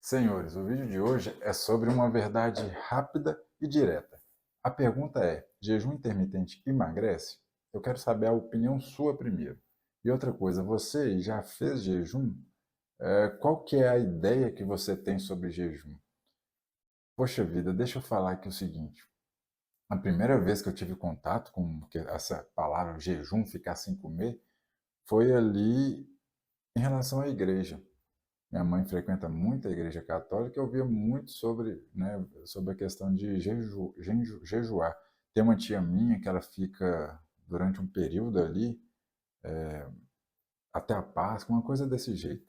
Senhores, o vídeo de hoje é sobre uma verdade rápida e direta. A pergunta é: jejum intermitente emagrece? Eu quero saber a opinião sua primeiro. E outra coisa, você já fez jejum? Qual que é a ideia que você tem sobre jejum? Poxa vida, deixa eu falar aqui o seguinte. A primeira vez que eu tive contato com essa palavra jejum, ficar sem comer, foi ali em relação à igreja. Minha mãe frequenta muito a igreja católica, eu via muito sobre, né, sobre a questão de jejuar. Tem uma tia minha que ela fica durante um período ali, até a Páscoa, uma coisa desse jeito.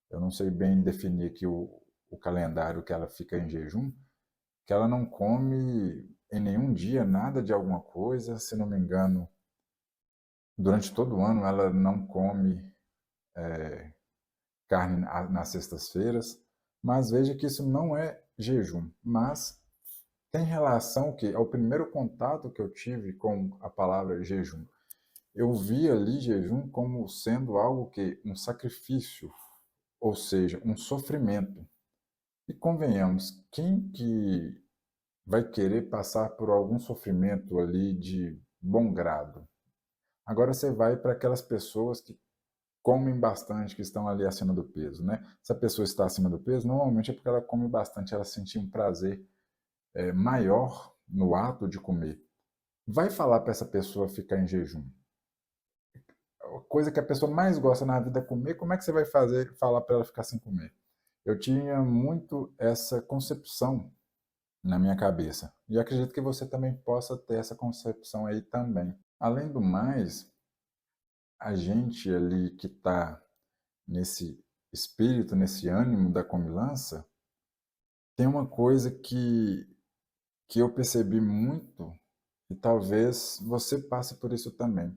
Eu não sei bem definir aqui o calendário que ela fica em jejum, que ela não come em nenhum dia nada de alguma coisa, se não me engano, durante todo o ano ela não come carne nas sextas-feiras, mas veja que isso não é jejum, mas tem relação que ao primeiro contato que eu tive com a palavra jejum. Eu vi ali jejum como sendo algo que um sacrifício, ou seja, um sofrimento. E convenhamos, quem que vai querer passar por algum sofrimento ali de bom grado? Agora você vai para aquelas pessoas que comem bastante, que estão ali acima do peso, né? Se a pessoa está acima do peso, normalmente é porque ela come bastante, ela sente um prazer maior no ato de comer. Vai falar para essa pessoa ficar em jejum. A coisa que a pessoa mais gosta na vida é comer, como é que você vai falar para ela ficar sem comer? Eu tinha muito essa concepção na minha cabeça. E acredito que você também possa ter essa concepção aí também. Além do mais, a gente ali que está nesse espírito, nesse ânimo da comilança, tem uma coisa que eu percebi muito e talvez você passe por isso também.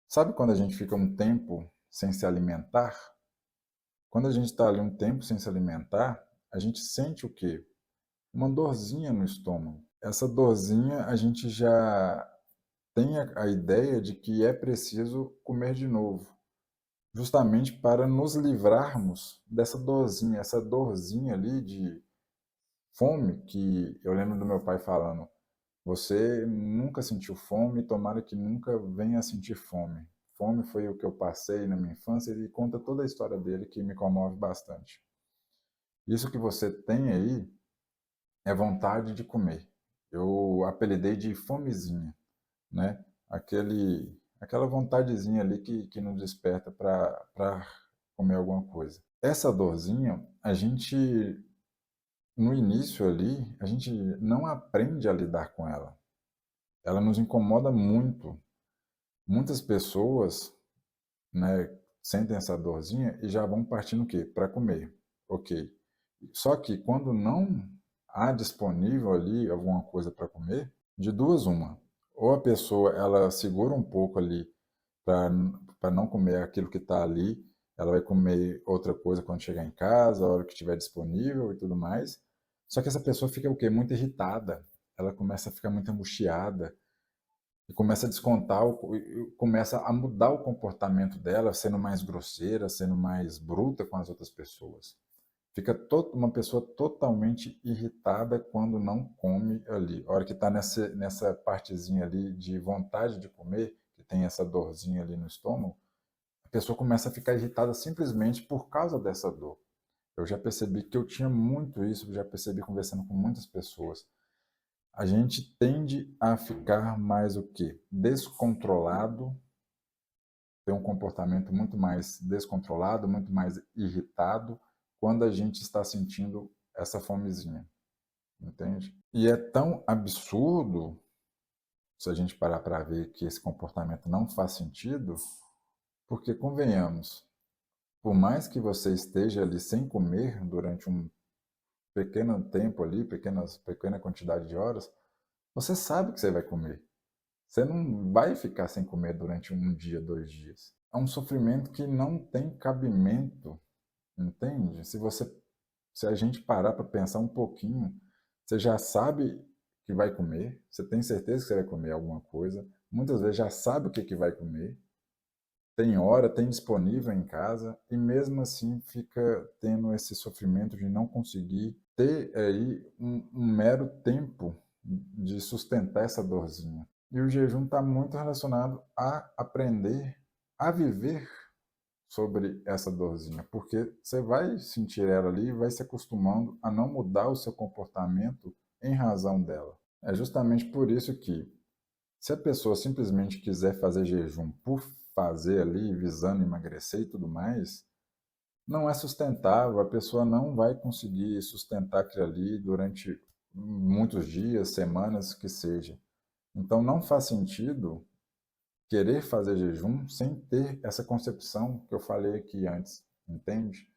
Sabe quando a gente fica um tempo sem se alimentar? Quando a gente está ali um tempo sem se alimentar, a gente sente o quê? Uma dorzinha no estômago. Essa dorzinha a gente já tem a ideia de que é preciso comer de novo, justamente para nos livrarmos dessa dorzinha, essa dorzinha ali de fome que eu lembro do meu pai falando: você nunca sentiu fome, tomara que nunca venha a sentir fome. Fome foi o que eu passei na minha infância e conta toda a história dele que me comove bastante. Isso que você tem aí é vontade de comer. Eu apelidei de fomezinha, né? Aquela vontadezinha ali que nos desperta para comer alguma coisa. Essa dorzinha, a gente, no início ali, a gente não aprende a lidar com ela. Ela nos incomoda muito. Muitas pessoas, né, sentem essa dorzinha e já vão partindo o quê? Para comer. Ok. Só que quando não há disponível ali alguma coisa para comer, de duas uma. Ou a pessoa ela segura um pouco ali para não comer aquilo que está ali, ela vai comer outra coisa quando chegar em casa, a hora que estiver disponível e tudo mais. Só que essa pessoa fica o quê? Muito irritada. Ela começa a ficar muito angustiada e começa a descontar, e começa a mudar o comportamento dela, sendo mais grosseira, sendo mais bruta com as outras pessoas. Fica uma pessoa totalmente irritada quando não come ali. A hora que está nessa partezinha ali de vontade de comer, que tem essa dorzinha ali no estômago, a pessoa começa a ficar irritada simplesmente por causa dessa dor. Eu já percebi que eu tinha muito isso, já percebi conversando com muitas pessoas. A gente tende a ficar mais o quê? Descontrolado, ter um comportamento muito mais descontrolado, muito mais irritado, quando a gente está sentindo essa fomezinha, entende? E é tão absurdo, se a gente parar para ver que esse comportamento não faz sentido, porque convenhamos, por mais que você esteja ali sem comer durante um pequeno tempo ali, pequena quantidade de horas, você sabe que você vai comer. Você não vai ficar sem comer durante um dia, 2 dias. É um sofrimento que não tem cabimento, entende? Se a gente parar para pensar um pouquinho, você já sabe que vai comer, você tem certeza que você vai comer alguma coisa, muitas vezes já sabe o que vai comer, tem hora, tem disponível em casa e mesmo assim fica tendo esse sofrimento de não conseguir ter aí um mero tempo de sustentar essa dorzinha. E o jejum está muito relacionado a aprender a viver sobre essa dorzinha, porque você vai sentir ela ali e vai se acostumando a não mudar o seu comportamento em razão dela. É justamente por isso que, se a pessoa simplesmente quiser fazer jejum por fazer ali, visando emagrecer e tudo mais, não é sustentável, a pessoa não vai conseguir sustentar aquilo ali durante muitos dias, semanas, que seja. Então não faz sentido querer fazer jejum sem ter essa concepção que eu falei aqui antes, entende?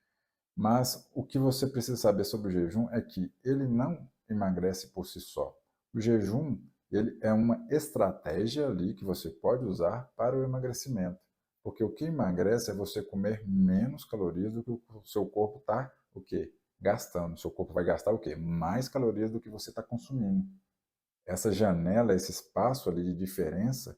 Mas o que você precisa saber sobre o jejum é que ele não emagrece por si só. O jejum, ele é uma estratégia ali que você pode usar para o emagrecimento. Porque o que emagrece é você comer menos calorias do que o seu corpo está o quê? Gastando. O seu corpo vai gastar o quê? Mais calorias do que você está consumindo. Essa janela, esse espaço ali de diferença,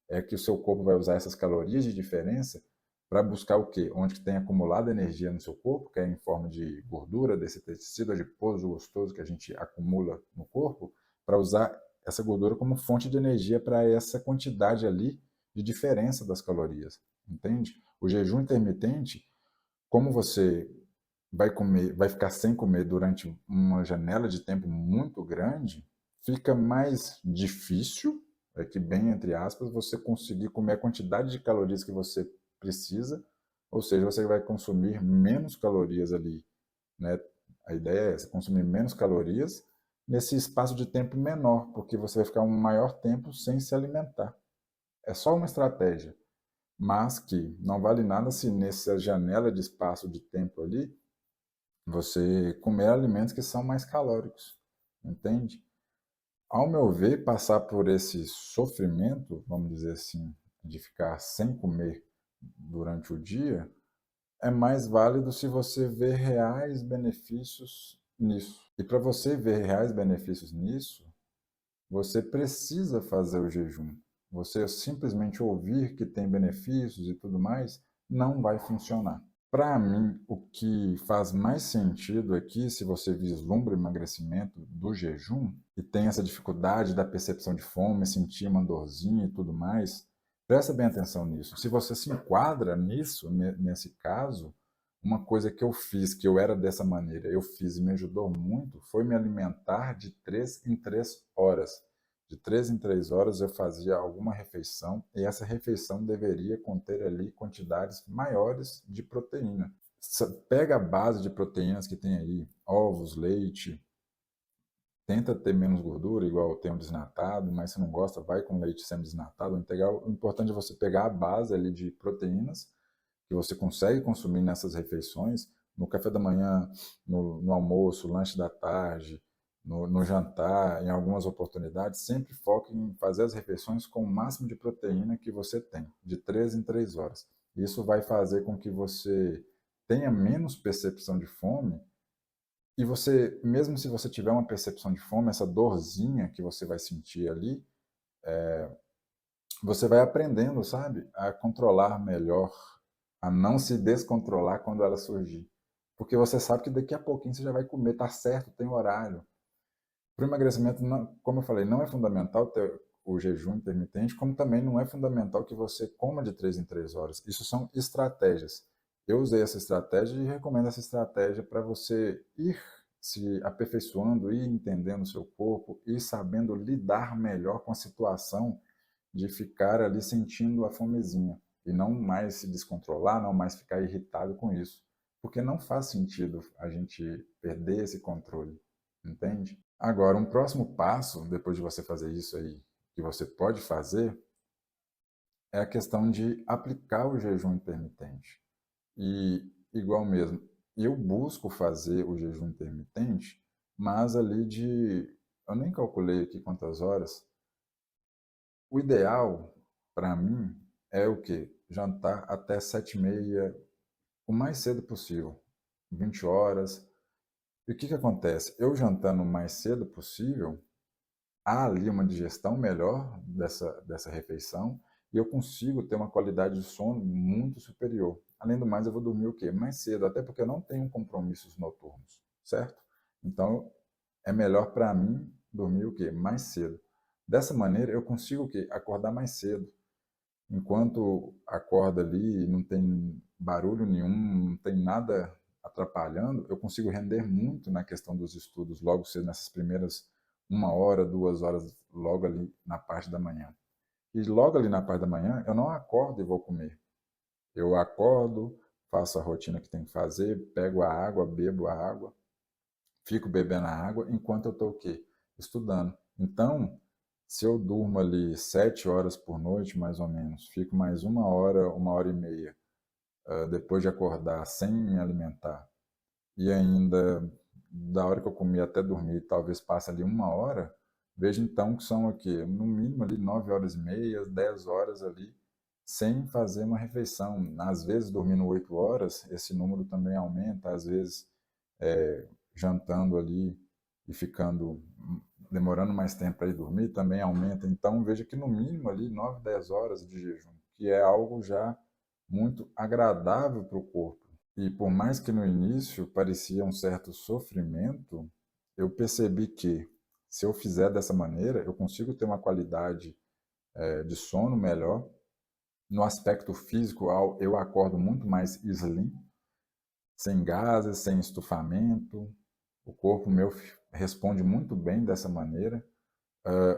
é que o seu corpo vai usar essas calorias de diferença para buscar o quê? Onde tem acumulado energia no seu corpo, que é em forma de gordura, desse tecido adiposo gostoso que a gente acumula no corpo, para usar essa gordura como fonte de energia para essa quantidade ali de diferença das calorias, entende? O jejum intermitente, como você vai comer, vai ficar sem comer durante uma janela de tempo muito grande, fica mais difícil, aqui bem entre aspas, você conseguir comer a quantidade de calorias que você precisa, ou seja, você vai consumir menos calorias ali, né? A ideia é essa, consumir menos calorias nesse espaço de tempo menor, porque você vai ficar um maior tempo sem se alimentar. É só uma estratégia, mas que não vale nada se nessa janela de espaço de tempo ali você comer alimentos que são mais calóricos, entende? Ao meu ver, passar por esse sofrimento, vamos dizer assim, de ficar sem comer durante o dia, é mais válido se você vê reais benefícios nisso. E para você ver reais benefícios nisso, você precisa fazer o jejum. Você simplesmente ouvir que tem benefícios e tudo mais, não vai funcionar. Para mim, o que faz mais sentido aqui, se você vislumbra o emagrecimento do jejum e tem essa dificuldade da percepção de fome, sentir uma dorzinha e tudo mais, presta bem atenção nisso. Se você se enquadra nisso, nesse caso, uma coisa que eu fiz, que eu era dessa maneira, eu fiz e me ajudou muito, foi me alimentar de 3 em 3 horas. De 3 em 3 horas eu fazia alguma refeição e essa refeição deveria conter ali quantidades maiores de proteína. Pega a base de proteínas que tem aí, ovos, leite, tenta ter menos gordura, igual tem o desnatado, mas se não gosta, vai com leite semi-desnatado, integral. O importante é você pegar a base ali de proteínas que você consegue consumir nessas refeições, no café da manhã, no almoço, lanche da tarde, no jantar, em algumas oportunidades, sempre foque em fazer as refeições com o máximo de proteína que você tem, de 3 em 3 horas. Isso vai fazer com que você tenha menos percepção de fome e você, mesmo se você tiver uma percepção de fome, essa dorzinha que você vai sentir ali, você vai aprendendo, sabe, a controlar melhor, a não se descontrolar quando ela surgir. Porque você sabe que daqui a pouquinho você já vai comer, tá certo, tem horário. Para o emagrecimento, não, como eu falei, não é fundamental ter o jejum intermitente, como também não é fundamental que você coma de 3 em 3 horas. Isso são estratégias. Eu usei essa estratégia e recomendo essa estratégia para você ir se aperfeiçoando, ir entendendo o seu corpo, ir sabendo lidar melhor com a situação de ficar ali sentindo a fomezinha e não mais se descontrolar, não mais ficar irritado com isso, porque não faz sentido a gente perder esse controle, entende? Agora, um próximo passo, depois de você fazer isso aí, que você pode fazer, é a questão de aplicar o jejum intermitente. E, igual mesmo, eu busco fazer o jejum intermitente, mas ali eu nem calculei aqui quantas horas. O ideal, para mim, é o quê? Jantar até 7h30, o mais cedo possível, 20 horas. E o que que acontece? Eu jantando o mais cedo possível, há ali uma digestão melhor dessa refeição, e eu consigo ter uma qualidade de sono muito superior. Além do mais, eu vou dormir o quê? Mais cedo, até porque eu não tenho compromissos noturnos, certo? Então, é melhor para mim dormir o quê? Mais cedo. Dessa maneira, eu consigo o quê? Acordar mais cedo. Enquanto acorda ali, não tem barulho nenhum, não tem nada atrapalhando, eu consigo render muito na questão dos estudos logo cedo, nessas primeiras 1 hora, 2 horas, logo ali na parte da manhã. E logo ali na parte da manhã, eu não acordo e vou comer. Eu acordo, faço a rotina que tem que fazer, pego a água, bebo a água, fico bebendo a água enquanto eu estou o quê? Estudando. Então, se eu durmo ali 7 horas por noite, mais ou menos, fico mais 1 hora, 1 hora e meia, depois de acordar sem me alimentar, e ainda da hora que eu comi até dormir, talvez passe ali 1 hora, vejo então que são aqui, no mínimo ali 9 horas e meia, 10 horas ali, sem fazer uma refeição. Às vezes dormindo 8 horas, esse número também aumenta, às vezes jantando ali e ficando, demorando mais tempo para ir dormir, também aumenta. Então veja que no mínimo ali 9, 10 horas de jejum, que é algo já muito agradável para o corpo. E por mais que no início parecia um certo sofrimento, eu percebi que se eu fizer dessa maneira, eu consigo ter uma qualidade de sono melhor. No aspecto físico, eu acordo muito mais slim, sem gases, sem estufamento. O corpo meu responde muito bem dessa maneira.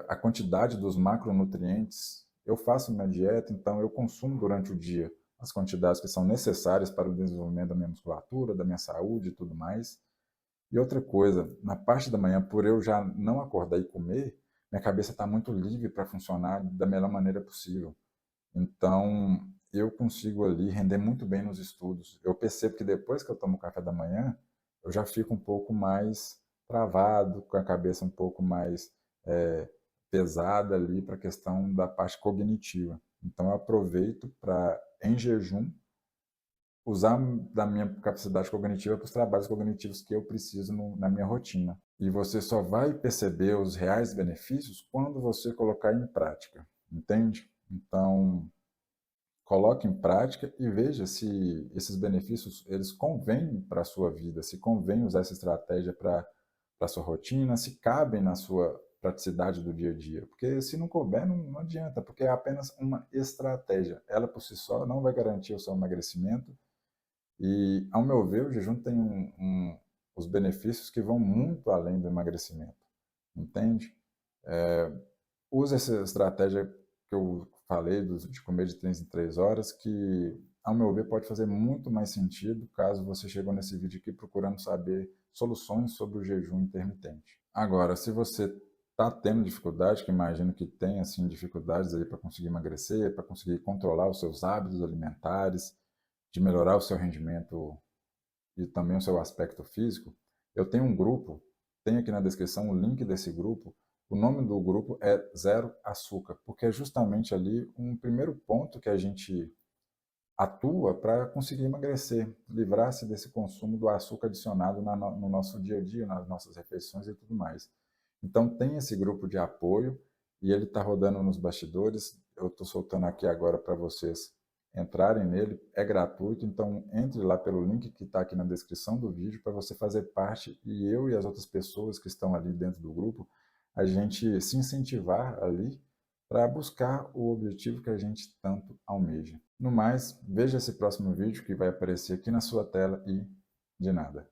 A quantidade dos macronutrientes, eu faço minha dieta, então eu consumo durante o dia as quantidades que são necessárias para o desenvolvimento da minha musculatura, da minha saúde e tudo mais. E outra coisa, na parte da manhã, por eu já não acordar e comer, minha cabeça está muito livre para funcionar da melhor maneira possível. Então, eu consigo ali render muito bem nos estudos. Eu percebo que depois que eu tomo café da manhã, eu já fico um pouco mais travado, com a cabeça um pouco mais pesada ali para a questão da parte cognitiva. Então, eu aproveito para, em jejum, usar da minha capacidade cognitiva para os trabalhos cognitivos que eu preciso na minha rotina. E você só vai perceber os reais benefícios quando você colocar em prática, entende? Então, coloque em prática e veja se esses benefícios eles convêm para a sua vida, se convém usar essa estratégia para a sua rotina, se cabem na sua praticidade do dia a dia. Porque se não couber, não adianta, porque é apenas uma estratégia. Ela por si só não vai garantir o seu emagrecimento e, ao meu ver, o jejum tem os benefícios que vão muito além do emagrecimento, entende? Use essa estratégia que eu falei de comer de 3 em 3 horas, que, ao meu ver, pode fazer muito mais sentido caso você chegou nesse vídeo aqui procurando saber soluções sobre o jejum intermitente. Agora, se você está tendo dificuldade, que imagino que tem assim, dificuldades aí para conseguir emagrecer, para conseguir controlar os seus hábitos alimentares, de melhorar o seu rendimento e também o seu aspecto físico, eu tenho um grupo, tem aqui na descrição o link desse grupo. O nome do grupo é Zero Açúcar, porque é justamente ali um primeiro ponto que a gente atua para conseguir emagrecer, livrar-se desse consumo do açúcar adicionado no nosso dia a dia, nas nossas refeições e tudo mais. Então tem esse grupo de apoio e ele está rodando nos bastidores. Eu estou soltando aqui agora para vocês entrarem nele, é gratuito, então entre lá pelo link que está aqui na descrição do vídeo para você fazer parte e eu e as outras pessoas que estão ali dentro do grupo, a gente se incentivar ali para buscar o objetivo que a gente tanto almeja. No mais, veja esse próximo vídeo que vai aparecer aqui na sua tela e de nada.